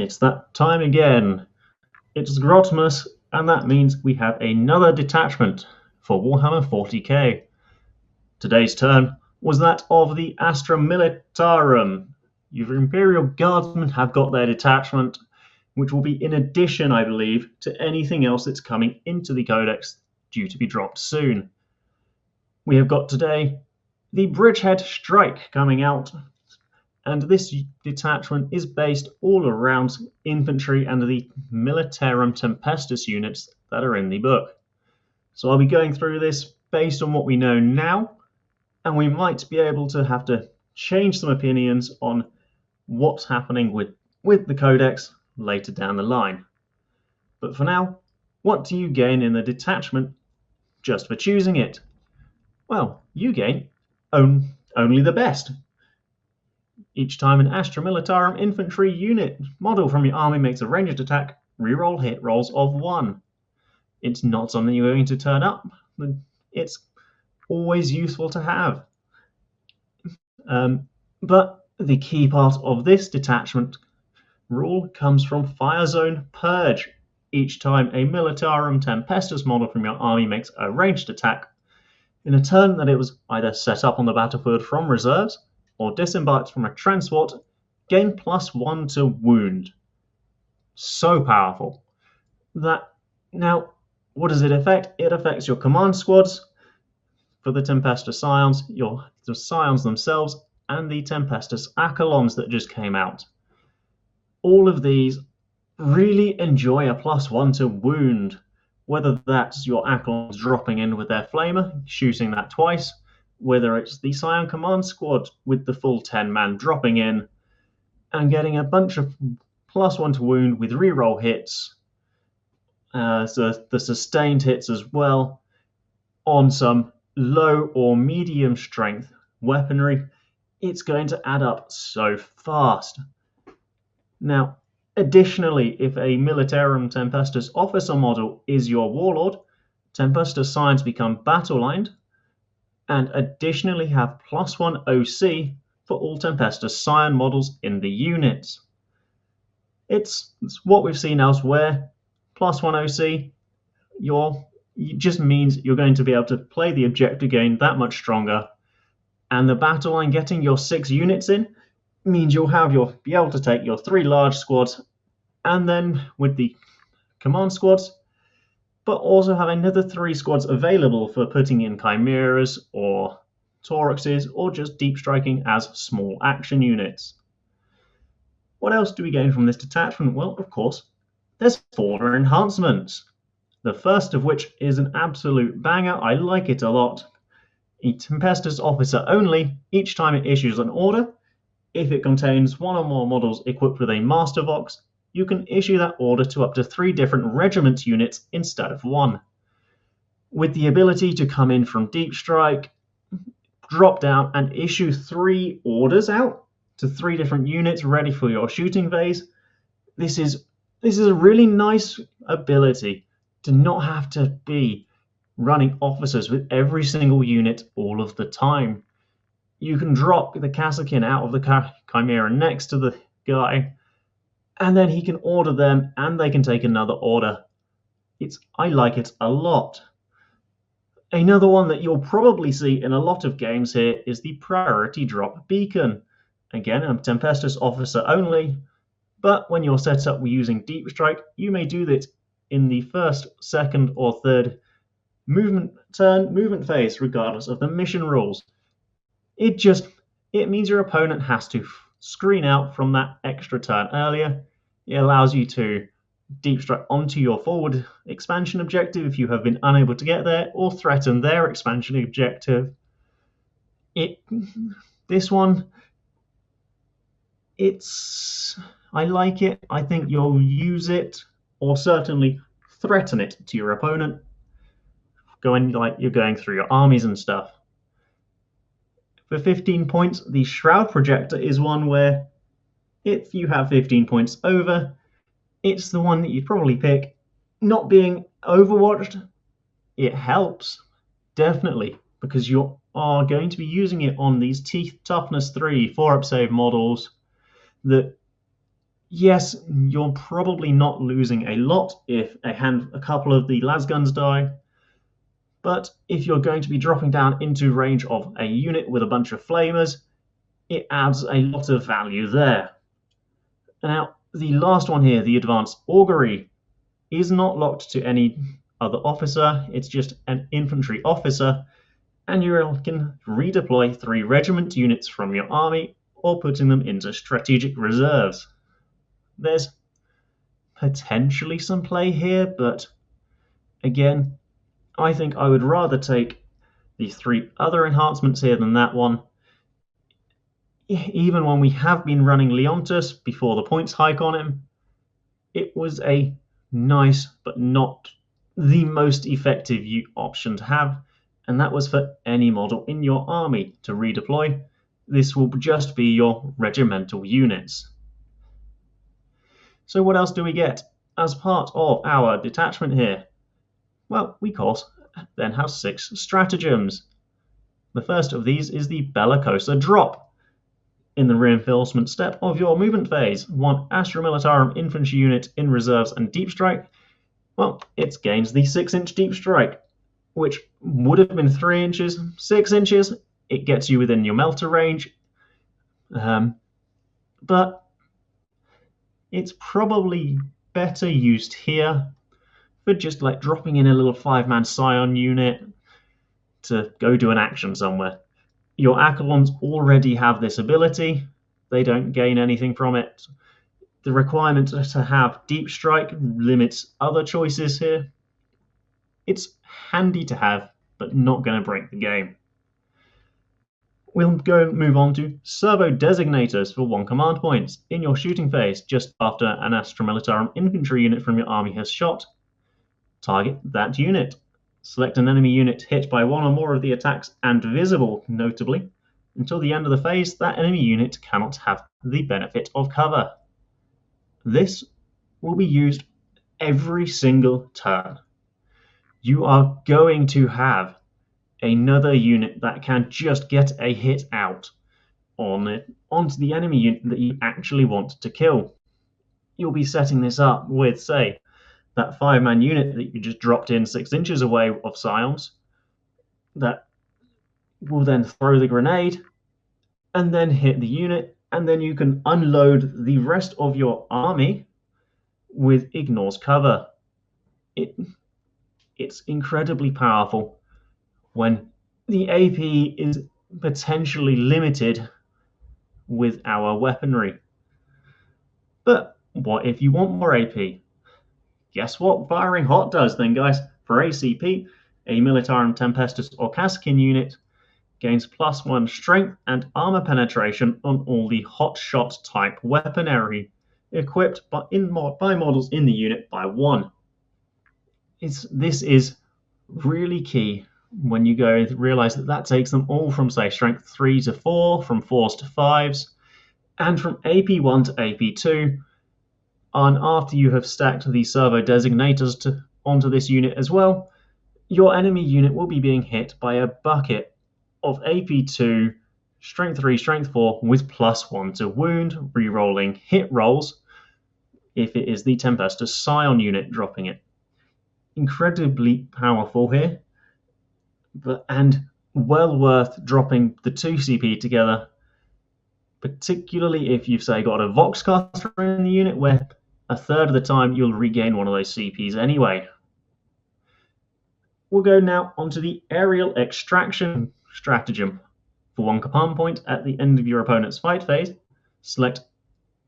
It's that time again. It's Grotmas, and that means we have another detachment for Warhammer 40k. Today's turn was that of the Astra Militarum. Your Imperial Guardsmen have got their detachment, which will be in addition, I believe, to anything else that's coming into the Codex due to be dropped soon. We have got today the Bridgehead Strike coming out, and this detachment is based all around infantry and the Militarum Tempestus units that are in the book. So I'll be going through this based on what we know now, and we might be able to have to change some opinions on what's happening with the Codex later down the line. But for now, what do you gain in the detachment just for choosing it? Well, you gain only the best. Each time an Astra Militarum infantry unit model from your army makes a ranged attack, reroll hit rolls of 1. It's not something you're going to turn up, but it's always useful to have. But the key part of this detachment rule comes from Fire Zone Purge. Each time a Militarum Tempestus model from your army makes a ranged attack, in a turn that it was either set up on the battlefield from reserves or disembarked from a transport, gain +1 to wound. So powerful. Now, what does it affect? It affects your command squads for the Tempestus Scions, the Scions themselves, and the Tempestus Accolons that just came out. All of these really enjoy a +1 to wound, whether that's your Accolons dropping in with their flamer, shooting that twice, whether it's the Scion Command Squad with the full 10-man dropping in and getting a bunch of +1 to wound with reroll hits, so the sustained hits as well, on some low or medium strength weaponry. It's going to add up so fast. Now, additionally, if a Militarum Tempestus officer model is your warlord, Tempestus Scions become battle-lined, and additionally have +1 OC for all Tempestus Scion models in the units. It's what we've seen elsewhere. +1 OC, it just means you're going to be able to play the objective game that much stronger, and the battle line getting your 6 units in means you'll be able to take your 3 large squads, and then with the command squads, but also have another 3 squads available for putting in Chimeras or Tauruxes or just deep striking as small action units. What else do we gain from this detachment? Well, of course, there's 4 enhancements. The first of which is an absolute banger. I like it a lot. A Tempestus officer only. Each time it issues an order, if it contains 1 or more models equipped with a Master Vox, you can issue that order to up to 3 different regiment units instead of 1. With the ability to come in from Deep Strike, drop down and issue 3 orders out to 3 different units ready for your shooting phase, this is a really nice ability to not have to be running officers with every single unit all of the time. You can drop the Kassakin out of the Chimera next to the guy, and then he can order them and they can take another order. I like it a lot. Another one that you'll probably see in a lot of games here is the Priority Drop Beacon. Again, a Tempestus officer only, but when you're set up using Deep Strike, you may do that in the first, second, or third movement phase, regardless of the mission rules. It means your opponent has to screen out from that extra turn earlier. It allows you to deep strike onto your forward expansion objective if you have been unable to get there, or threaten their expansion objective. This one, I like it. I think you'll use it, or certainly threaten it to your opponent, like you're going through your armies and stuff. For 15 points, the Shroud Projector is one where, if you have 15 points over, it's the one that you'd probably pick. Not being overwatched, it helps, definitely, because you are going to be using it on these Teeth Toughness 3 4-up save models that Yes, you're probably not losing a lot if a couple of the lasguns die, but if you're going to be dropping down into range of a unit with a bunch of flamers, it adds a lot of value there. Now, the last one here, the Advanced Augury, is not locked to any other officer, it's just an infantry officer, and you can redeploy 3 regiment units from your army or putting them into strategic reserves. There's potentially some play here, but again, I think I would rather take the 3 other enhancements here than that one. Even when we have been running Leontus before the points hike on him, it was a nice but not the most effective option to have, and that was for any model in your army to redeploy. This will just be your regimental units. So what else do we get as part of our detachment here? Well, we of course then have 6 stratagems. The first of these is the Bellicosa drop. In the reinforcement step of your movement phase, 1 Astra Militarum infantry unit in reserves and deep strike, well, it gains the 6-inch deep strike, which would have been 3 inches, 6 inches. It gets you within your melter range, but it's probably better used here for just like dropping in a little 5-man scion unit to go do an action somewhere. Your Accolons already have this ability. They don't gain anything from it. The requirement to have deep strike limits other choices here. It's handy to have, but not going to break the game. We'll move on to servo designators for 1 command point. In your shooting phase, just after an Astra Militarum infantry unit from your army has shot, target that unit. Select an enemy unit hit by 1 or more of the attacks and visible, notably. Until the end of the phase, that enemy unit cannot have the benefit of cover. This will be used every single turn. You are going to have another unit that can just get a hit out onto the enemy unit that you actually want to kill. You'll be setting this up with, say, that 5-man unit that you just dropped in 6 inches away of scions that will then throw the grenade and then hit the unit, and then you can unload the rest of your army with ignores cover. It's incredibly powerful when the AP is potentially limited with our weaponry. But what if you want more AP? Guess what Firing Hot does then, guys? For ACP, a Militarum Tempestus or Kaskin unit gains +1 strength and armor penetration on all the hot shot type weaponry equipped by models in the unit by 1. This is really key when you go and realize that takes them all from, say, strength 3 to 4, from 4s to 5s, and from AP1 to AP2. And after you have stacked the servo designators onto this unit as well, your enemy unit will be being hit by a bucket of AP2, strength 3, strength 4 with +1 to wound, re-rolling hit rolls if it is the Tempestus Scion unit dropping it. Incredibly powerful here, and well worth dropping the 2 CP together, particularly if you've, say, got a Voxcaster in the unit where a third of the time you'll regain one of those CPs anyway. We'll go now onto the aerial extraction stratagem. For 1 command point at the end of your opponent's fight phase, select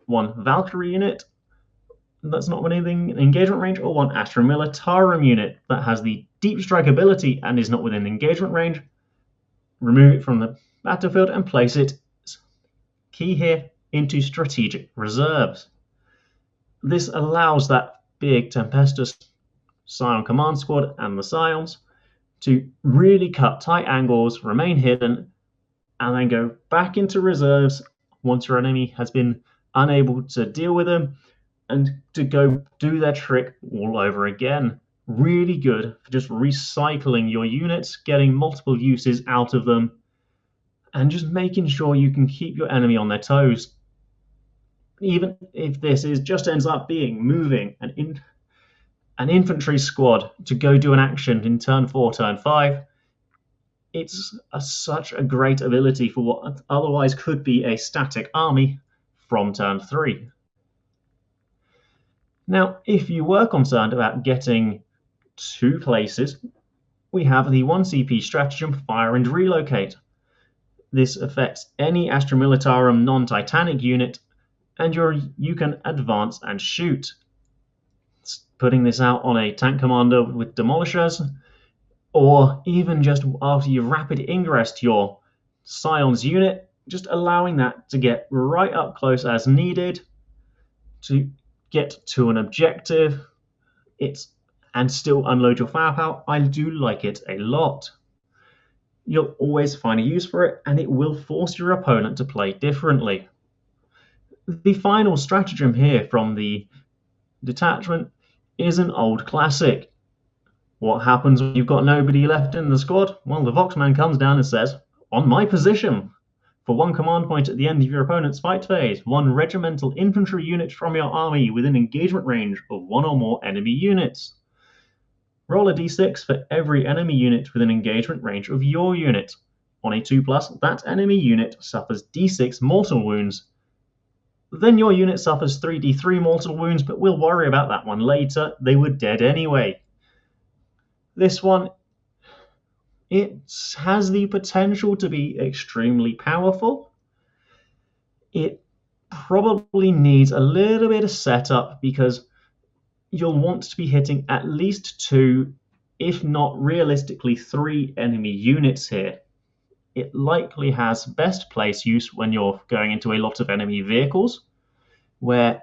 1 Valkyrie unit that's not within engagement range, or 1 Astra Militarum unit that has the deep strike ability and is not within engagement range. Remove it from the battlefield and place it, key here, into strategic reserves. This allows that big Tempestus Scion command squad and the Scions to really cut tight angles, remain hidden, and then go back into reserves once your enemy has been unable to deal with them, and to go do their trick all over again. Really good for just recycling your units, getting multiple uses out of them, and just making sure you can keep your enemy on their toes. even if this is just ends up being moving an infantry squad to go do an action in turn 4, turn 5, it's such a great ability for what otherwise could be a static army from turn 3. Now, if you were concerned about getting 2 places, we have the 1 CP stratagem Fire and Relocate. This affects any Astra Militarum non-Titanic unit, and you can advance and shoot. Putting this out on a tank commander with demolishers, or even just after you rapid ingress to your Scion's unit, just allowing that to get right up close as needed to get to an objective and still unload your firepower. I do like it a lot. You'll always find a use for it, and it will force your opponent to play differently. The final stratagem here from the detachment is an old classic. What happens when you've got nobody left in the squad? Well, the Voxman comes down and says, "On my position." For 1 command point at the end of your opponent's fight phase, 1 regimental infantry unit from your army within engagement range of 1 or more enemy units. Roll a d6 for every enemy unit within engagement range of your unit. On a 2+, that enemy unit suffers d6 mortal wounds. Then your unit suffers 3d3 mortal wounds, but we'll worry about that one later. They were dead anyway. This one, it has the potential to be extremely powerful. It probably needs a little bit of setup because you'll want to be hitting at least 2, if not realistically 3 enemy units here. It likely has best place use when you're going into a lot of enemy vehicles, where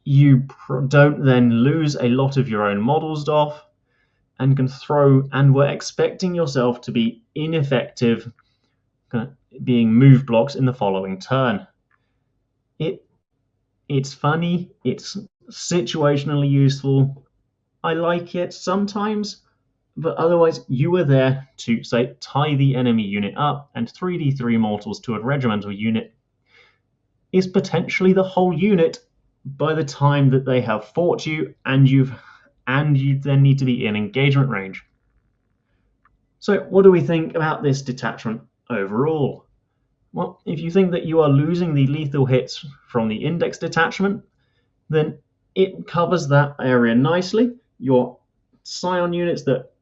you don't then lose a lot of your own models off, and can throw, and were expecting yourself to be ineffective being move blocks in the following turn. It's funny, it's situationally useful. I like it sometimes, but otherwise you were there to, say, tie the enemy unit up, and 3d3 mortals to a regimental unit is potentially the whole unit by the time that they have fought you, and you then need to be in engagement range. So what do we think about this detachment overall? Well, if you think that you are losing the lethal hits from the index detachment, then it covers that area nicely. Your Scion units that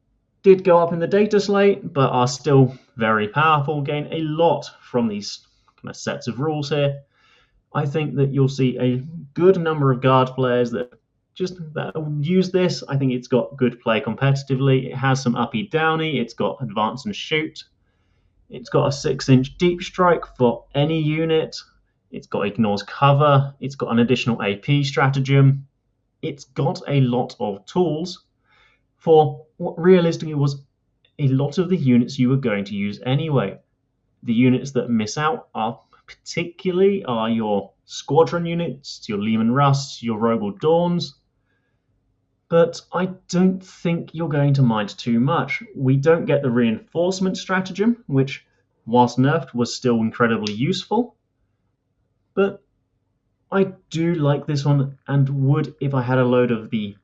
did go up in the data slate but are still very powerful gain a lot from these kind of sets of rules here. I think that you'll see a good number of guard players that use this. I think it's got good play competitively. It has some uppy downy. It's got advance and shoot. It's got a 6-inch deep strike for any unit. It's got ignores cover. It's got an additional AP stratagem. It's got a lot of tools for what realistically was a lot of the units you were going to use anyway. The units that miss out are your squadron units, your Lehman Rusts, your Rogal Dawns. But I don't think you're going to mind too much. We don't get the reinforcement stratagem, which, whilst nerfed, was still incredibly useful. But I do like this one, and would, if I had a load of the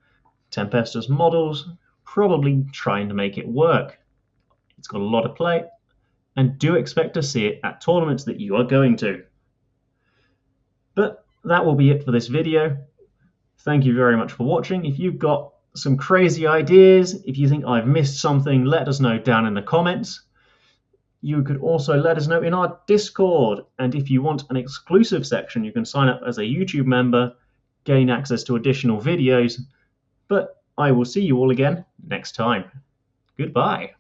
Tempestus models, probably trying to make it work. It's got a lot of play, and do expect to see it at tournaments that you are going to. But that will be it for this video. Thank you very much for watching. If you've got some crazy ideas, if you think I've missed something, let us know down in the comments. You could also let us know in our Discord, and if you want an exclusive section, you can sign up as a YouTube member, gain access to additional videos. But I will see you all again next time. Goodbye.